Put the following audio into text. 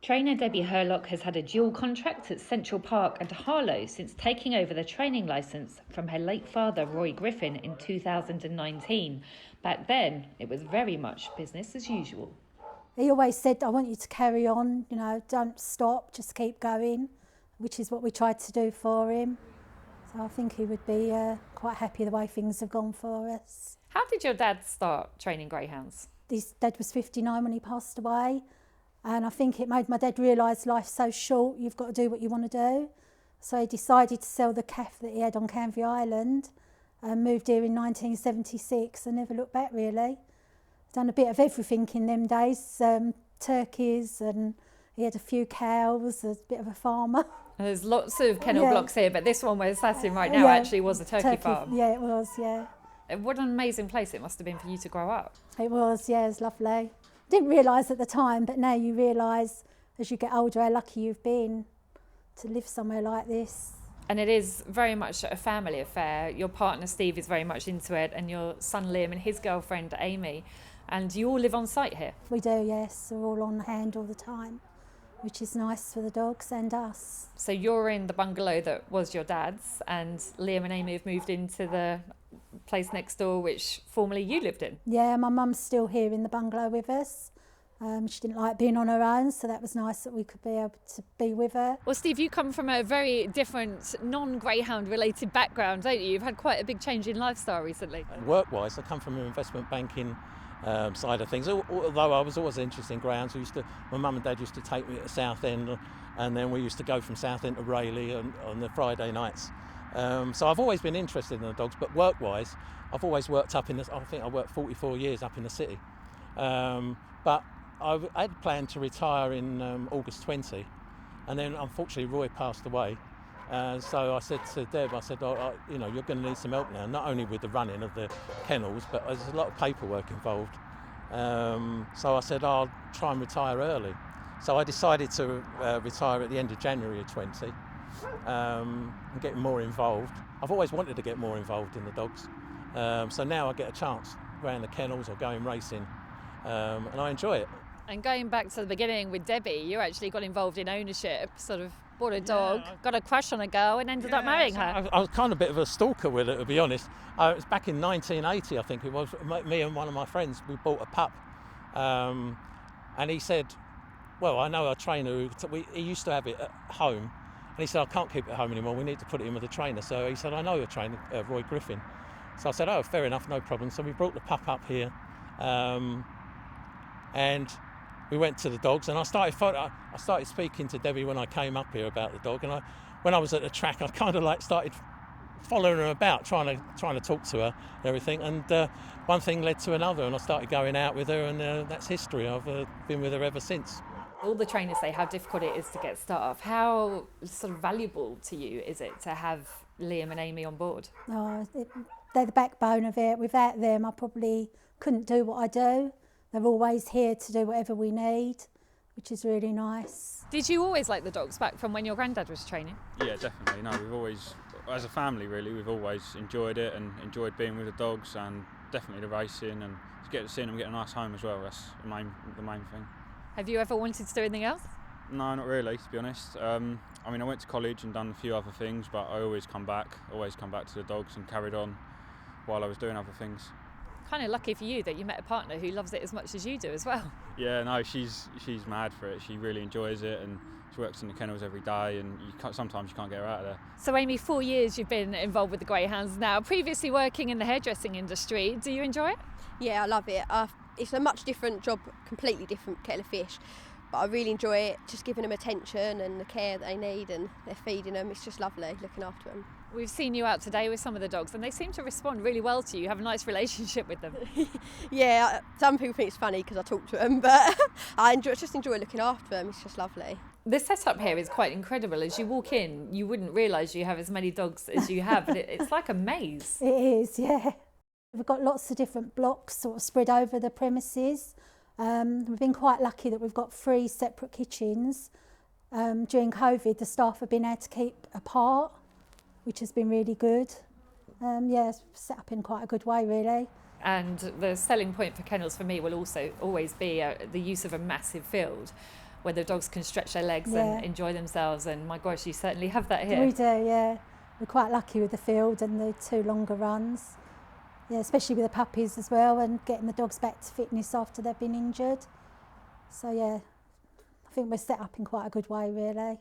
Trainer Debbie Hurlock has had a dual contract at Central Park and Harlow since taking over the training licence from her late father Roy Griffin in 2019. Back then, it was very much business as usual. He always said, I want you to carry on, don't stop, just keep going, which is what we tried to do for him. So I think he would be quite happy the way things have gone for us. How did your dad start training greyhounds? His dad was 59 when he passed away, and I think it made my dad realise life's so short, you've got to do what you want to do. So he decided to sell the calf that he had on Canvey Island and moved here in 1976 and never looked back really. Done a bit of everything in them days, turkeys, and he had a few cows, a bit of a farmer. There's lots of kennel blocks here, but this one we're sat in right now actually was a turkey farm. Yeah, it was, yeah. What an amazing place it must have been for you to grow up. It was, yeah, it was lovely. Didn't realise at the time, but now you realise as you get older how lucky you've been to live somewhere like this. And it is very much a family affair. Your partner Steve is very much into it, and your son Liam and his girlfriend Amy. And you all live on site here? We do, yes. We're all on hand all the time, which is nice for the dogs and us. So you're in the bungalow that was your dad's, and Liam and Amy have moved into the place next door, which formerly you lived in? Yeah, my mum's still here in the bungalow with us. She didn't like being on her own, so that was nice that we could be able to be with her. Well, Steve, you come from a very different, non-greyhound related background, don't you? You've had quite a big change in lifestyle recently. Work-wise, I come from an investment banking side of things. Although I was always interested in greyhounds, my mum and dad used to take me to Southend, and then we used to go from Southend to Rayleigh on the Friday nights. So I've always been interested in the dogs, but work-wise, I've always worked up in I think I worked 44 years up in the city. But I had planned to retire in August 20, and then unfortunately Roy passed away. So I said to Deb, you're going to need some help now, not only with the running of the kennels, but there's a lot of paperwork involved. So I said I'll try and retire early. So I decided to retire at the end of January of 20 and get more involved. I've always wanted to get more involved in the dogs. So now I get a chance around the kennels or going racing, and I enjoy it. And going back to the beginning with Debbie, you actually got involved in ownership, sort of bought a dog, got a crush on a girl and ended up marrying her. I was kind of a bit of a stalker with it, to be honest. It was back in 1980, I think it was. Me and one of my friends, we bought a pup. And he said, well, I know a trainer, he used to have it at home. And he said, I can't keep it at home anymore, we need to put it in with a trainer. So he said, I know a trainer, Roy Griffin. So I said, oh, fair enough, no problem. So we brought the pup up here. And we went to the dogs, and I started speaking to Debbie when I came up here about the dog. And when I was at the track, I kind of started following her about, trying to talk to her and everything. And one thing led to another, and I started going out with her, and that's history. I've been with her ever since. All the trainers say how difficult it is to get staff. How sort of valuable to you is it to have Liam and Amy on board? They're the backbone of it. Without them, I probably couldn't do what I do. They're always here to do whatever we need, which is really nice. Did you always like the dogs back from when your granddad was training? Yeah, definitely. No, we've always, as a family really, we've always enjoyed it and enjoyed being with the dogs, and definitely the racing, and to get to see them get a nice home as well. That's the main thing. Have you ever wanted to do anything else? No, not really, to be honest. I went to college and done a few other things, but I always come back to the dogs and carried on while I was doing other things. Kind of lucky for you that you met a partner who loves it as much as you do as well. Yeah, no, she's mad for it. She really enjoys it, and she works in the kennels every day, and sometimes you can't get her out of there. So Amy, 4 years you've been involved with the greyhounds now, previously working in the hairdressing industry. Do you enjoy it? Yeah, I love it. It's a much different job, completely different kettle of fish, but I really enjoy it, just giving them attention and the care that they need, and they're feeding them. It's just lovely looking after them. We've seen you out today with some of the dogs, and they seem to respond really well to you. You have a nice relationship with them. Yeah, some people think it's funny because I talk to them, but I just enjoy looking after them. It's just lovely. The setup here is quite incredible. As you walk in, you wouldn't realise you have as many dogs as you have, but it's like a maze. It is, yeah. We've got lots of different blocks sort of spread over the premises. We've been quite lucky that we've got 3 separate kitchens. During COVID, the staff have been able to keep apart, which has been really good. It's set up in quite a good way, really. And the selling point for kennels for me will also always be the use of a massive field. where the dogs can stretch their legs Yeah. and enjoy themselves. And my gosh, you certainly have that here. We do, yeah. We're quite lucky with the field and the 2 longer runs. Yeah, especially with the puppies as well, and getting the dogs back to fitness after they've been injured. So yeah, I think we're set up in quite a good way, really.